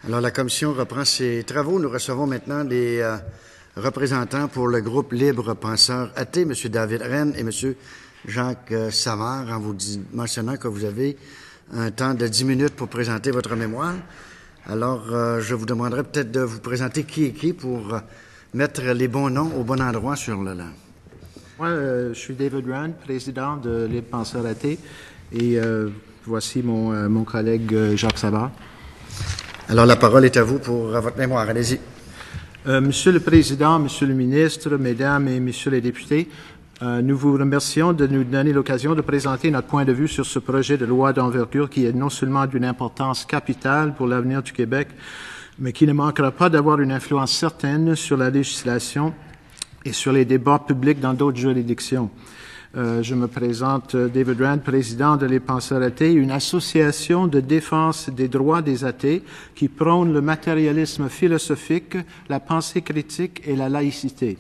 Alors, la Commission reprend ses travaux. Nous recevons maintenant des représentants pour le groupe Libre Penseurs Athées, M. David Rennes et M. Jacques Savard, en vous mentionnant que vous avez un temps de 10 minutes pour présenter votre mémoire. Alors, je vous demanderai peut-être de vous présenter qui est qui pour mettre les bons noms au bon endroit sur le land. Moi, je suis David Rennes, président de Libre Penseurs Athées, et voici mon collègue Jacques Savard. Alors, la parole est à vous pour votre mémoire. Allez-y. Monsieur le Président, Monsieur le Ministre, Mesdames et Messieurs les députés, nous vous remercions de nous donner l'occasion de présenter notre point de vue sur ce projet de loi d'envergure qui est non seulement d'une importance capitale pour l'avenir du Québec, mais qui ne manquera pas d'avoir une influence certaine sur la législation et sur les débats publics dans d'autres juridictions. Je me présente David Rennes, président de Les Penseurs Athées, une association de défense des droits des athées qui prône le matérialisme philosophique, la pensée critique et la laïcité.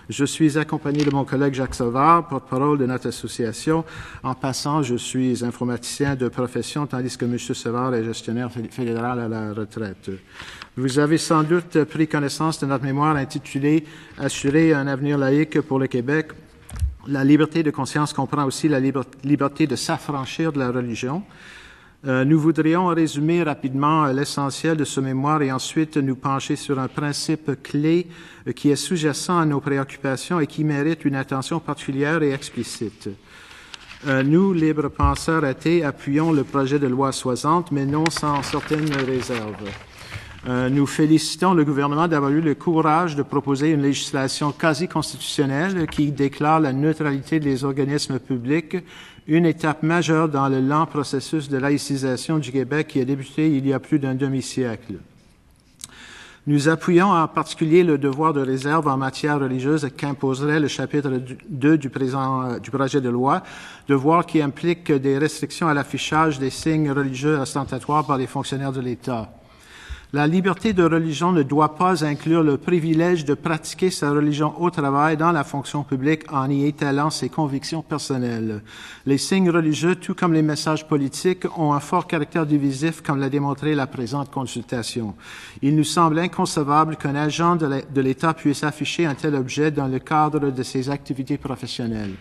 Je suis accompagné de mon collègue Jacques Savard, porte-parole de notre association. En passant, je suis informaticien de profession, tandis que M. Savard est gestionnaire fédéral à la retraite. Vous avez sans doute pris connaissance de notre mémoire intitulée « Assurer un avenir laïque pour le Québec ». La liberté de conscience comprend aussi la liberté de s'affranchir de la religion. Nous voudrions résumer rapidement l'essentiel de ce mémoire et ensuite nous pencher sur un principe clé qui est sous-jacent à nos préoccupations et qui mérite une attention particulière et explicite. Nous, libres penseurs athées, appuyons le projet de loi 60, mais non sans certaines réserves. Nous félicitons le gouvernement d'avoir eu le courage de proposer une législation quasi-constitutionnelle qui déclare la neutralité des organismes publics, une étape majeure dans le lent processus de laïcisation du Québec qui a débuté il y a plus d'un demi-siècle. Nous appuyons en particulier le devoir de réserve en matière religieuse qu'imposerait le chapitre 2 du projet de loi, devoir qui implique des restrictions à l'affichage des signes religieux ostentatoires par les fonctionnaires de l'État. La liberté de religion ne doit pas inclure le privilège de pratiquer sa religion au travail dans la fonction publique en y étalant ses convictions personnelles. Les signes religieux, tout comme les messages politiques, ont un fort caractère divisif, comme l'a démontré la présente consultation. Il nous semble inconcevable qu'un agent de l'État puisse afficher un tel objet dans le cadre de ses activités professionnelles.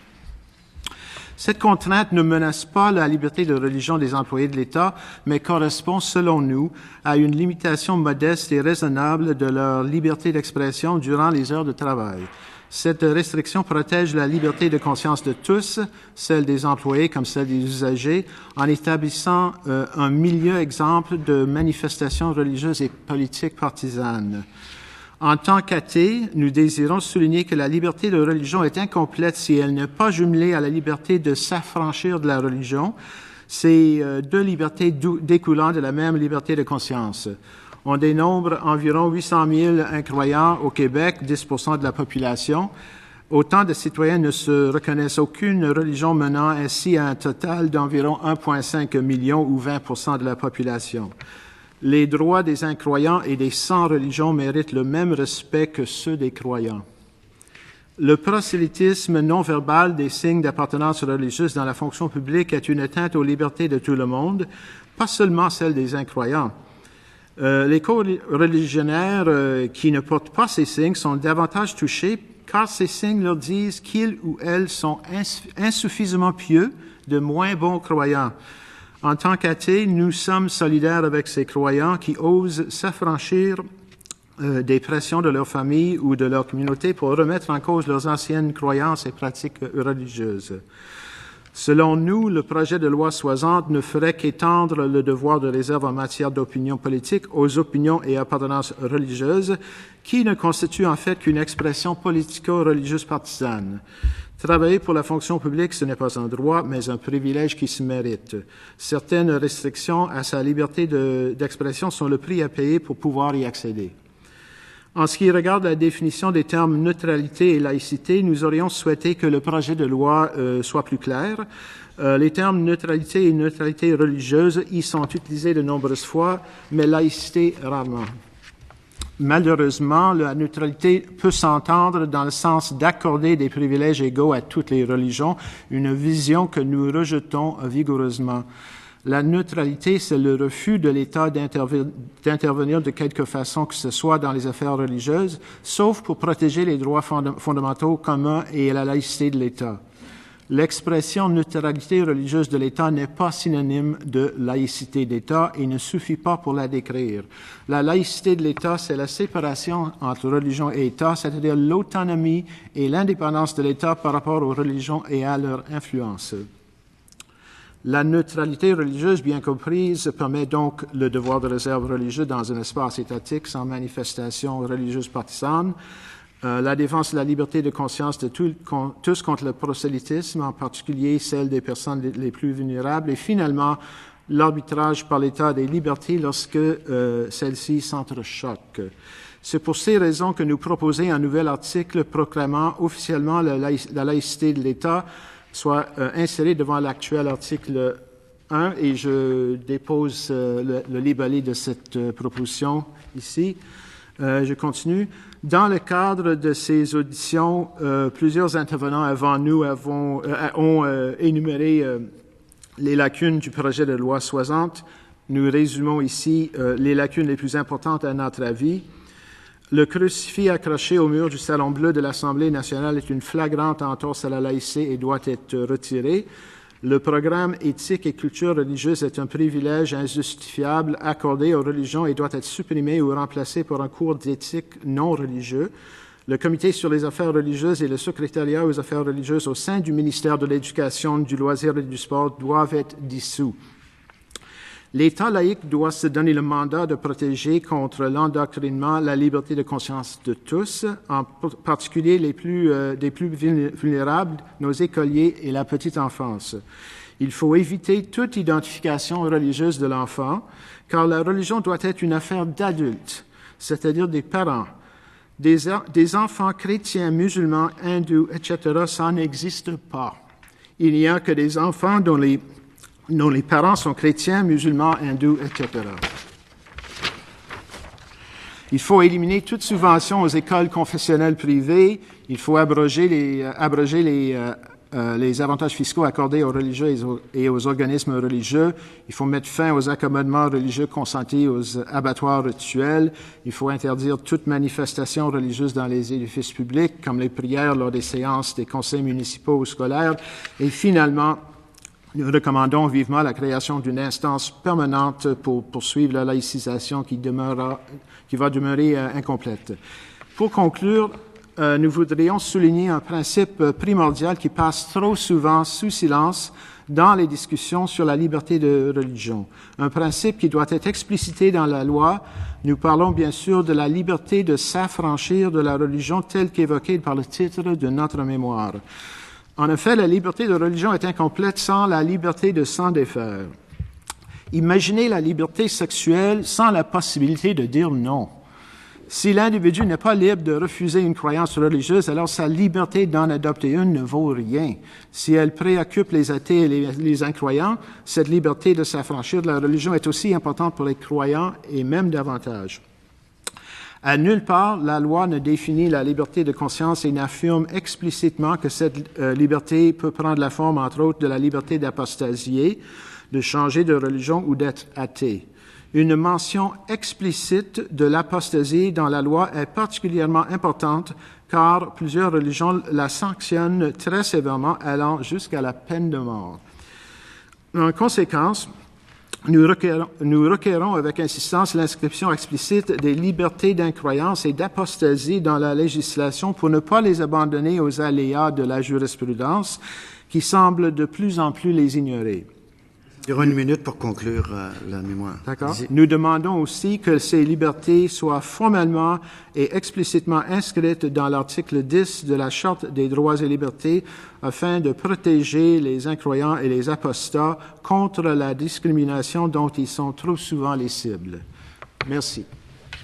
Cette contrainte ne menace pas la liberté de religion des employés de l'État, mais correspond, selon nous, à une limitation modeste et raisonnable de leur liberté d'expression durant les heures de travail. Cette restriction protège la liberté de conscience de tous, celle des employés comme celle des usagers, en établissant un milieu exemple de manifestations religieuses et politiques partisanes. En tant qu'athées, nous désirons souligner que la liberté de religion est incomplète si elle n'est pas jumelée à la liberté de s'affranchir de la religion. C'est deux libertés découlant de la même liberté de conscience. On dénombre environ 800 000 incroyants au Québec, 10% de la population. Autant de citoyens ne se reconnaissent aucune religion, menant ainsi à un total d'environ 1,5 million ou 20% de la population. Les droits des incroyants et des sans-religion méritent le même respect que ceux des croyants. Le prosélytisme non-verbal des signes d'appartenance religieuse dans la fonction publique est une atteinte aux libertés de tout le monde, pas seulement celles des incroyants. Les co-religionnaires qui ne portent pas ces signes sont davantage touchés car ces signes leur disent qu'ils ou elles sont insuffisamment pieux, de moins bons croyants. En tant qu'athées, nous sommes solidaires avec ces croyants qui osent s'affranchir des pressions de leur famille ou de leur communauté pour remettre en cause leurs anciennes croyances et pratiques religieuses. Selon nous, le projet de loi 60 ne ferait qu'étendre le devoir de réserve en matière d'opinion politique aux opinions et appartenances religieuses qui ne constituent en fait qu'une expression politico-religieuse partisane. Travailler pour la fonction publique, ce n'est pas un droit, mais un privilège qui se mérite. Certaines restrictions à sa liberté d'expression sont le prix à payer pour pouvoir y accéder. En ce qui regarde la définition des termes neutralité et laïcité, nous aurions souhaité que le projet de loi soit plus clair. Les termes neutralité et neutralité religieuse y sont utilisés de nombreuses fois, mais laïcité rarement. Malheureusement, la neutralité peut s'entendre dans le sens d'accorder des privilèges égaux à toutes les religions, une vision que nous rejetons vigoureusement. La neutralité, c'est le refus de l'État d'intervenir de quelque façon que ce soit dans les affaires religieuses, sauf pour protéger les droits fondamentaux communs et la laïcité de l'État. L'expression neutralité religieuse de l'État n'est pas synonyme de laïcité d'État et ne suffit pas pour la décrire. La laïcité de l'État, c'est la séparation entre religion et État, c'est-à-dire l'autonomie et l'indépendance de l'État par rapport aux religions et à leur influence. La neutralité religieuse, bien comprise, permet donc le devoir de réserve religieux dans un espace étatique sans manifestation religieuse partisane, la défense de la liberté de conscience de tous contre le prosélytisme, en particulier celle des personnes les plus vulnérables, et finalement l'arbitrage par l'État des libertés lorsque celles-ci s'entrechoquent. C'est pour ces raisons que nous proposons un nouvel article proclamant officiellement la laïcité de l'État soit inséré devant l'actuel article 1, et je dépose le libellé de cette proposition ici. Je continue. Dans le cadre de ces auditions, plusieurs intervenants avant nous ont énuméré les lacunes du projet de loi 60. Nous résumons ici les lacunes les plus importantes à notre avis. Le crucifix accroché au mur du Salon Bleu de l'Assemblée nationale est une flagrante entorse à la laïcité et doit être retiré. Le programme éthique et culture religieuse est un privilège injustifiable accordé aux religions et doit être supprimé ou remplacé par un cours d'éthique non religieux. Le Comité sur les affaires religieuses et le secrétariat aux affaires religieuses au sein du ministère de l'Éducation, du loisir et du sport doivent être dissous. L'État laïque doit se donner le mandat de protéger contre l'endoctrinement la liberté de conscience de tous, en particulier des plus vulnérables, nos écoliers et la petite enfance. Il faut éviter toute identification religieuse de l'enfant, car la religion doit être une affaire d'adultes, c'est-à-dire des parents. Des enfants chrétiens, musulmans, hindous, etc., ça n'existe pas. Il n'y a que des enfants dont les parents sont chrétiens, musulmans, hindous, etc. Il faut éliminer toute subvention aux écoles confessionnelles privées. Il faut abroger les avantages fiscaux accordés aux religieux et aux organismes religieux. Il faut mettre fin aux accommodements religieux consentis aux abattoirs rituels. Il faut interdire toute manifestation religieuse dans les édifices publics, comme les prières lors des séances des conseils municipaux ou scolaires. Et finalement, nous recommandons vivement la création d'une instance permanente pour poursuivre la laïcisation qui va demeurer incomplète. Pour conclure, nous voudrions souligner un principe primordial qui passe trop souvent sous silence dans les discussions sur la liberté de religion. Un principe qui doit être explicité dans la loi. Nous parlons bien sûr de la liberté de s'affranchir de la religion telle qu'évoquée par le titre de notre mémoire. En effet, la liberté de religion est incomplète sans la liberté de s'en défaire. Imaginez la liberté sexuelle sans la possibilité de dire non. Si l'individu n'est pas libre de refuser une croyance religieuse, alors sa liberté d'en adopter une ne vaut rien. Si elle préoccupe les athées et les incroyants, cette liberté de s'affranchir de la religion est aussi importante pour les croyants et même davantage. À nulle part, la loi ne définit la liberté de conscience et n'affirme explicitement que cette liberté peut prendre la forme, entre autres, de la liberté d'apostasier, de changer de religion ou d'être athée. Une mention explicite de l'apostasie dans la loi est particulièrement importante car plusieurs religions la sanctionnent très sévèrement, allant jusqu'à la peine de mort. En conséquence, nous requérons avec insistance l'inscription explicite des libertés d'incroyance et d'apostasie dans la législation pour ne pas les abandonner aux aléas de la jurisprudence qui semble de plus en plus les ignorer. Il y aura une minute pour conclure la mémoire. D'accord. Nous demandons aussi que ces libertés soient formellement et explicitement inscrites dans l'article 10 de la Charte des droits et libertés afin de protéger les incroyants et les apostats contre la discrimination dont ils sont trop souvent les cibles. Merci.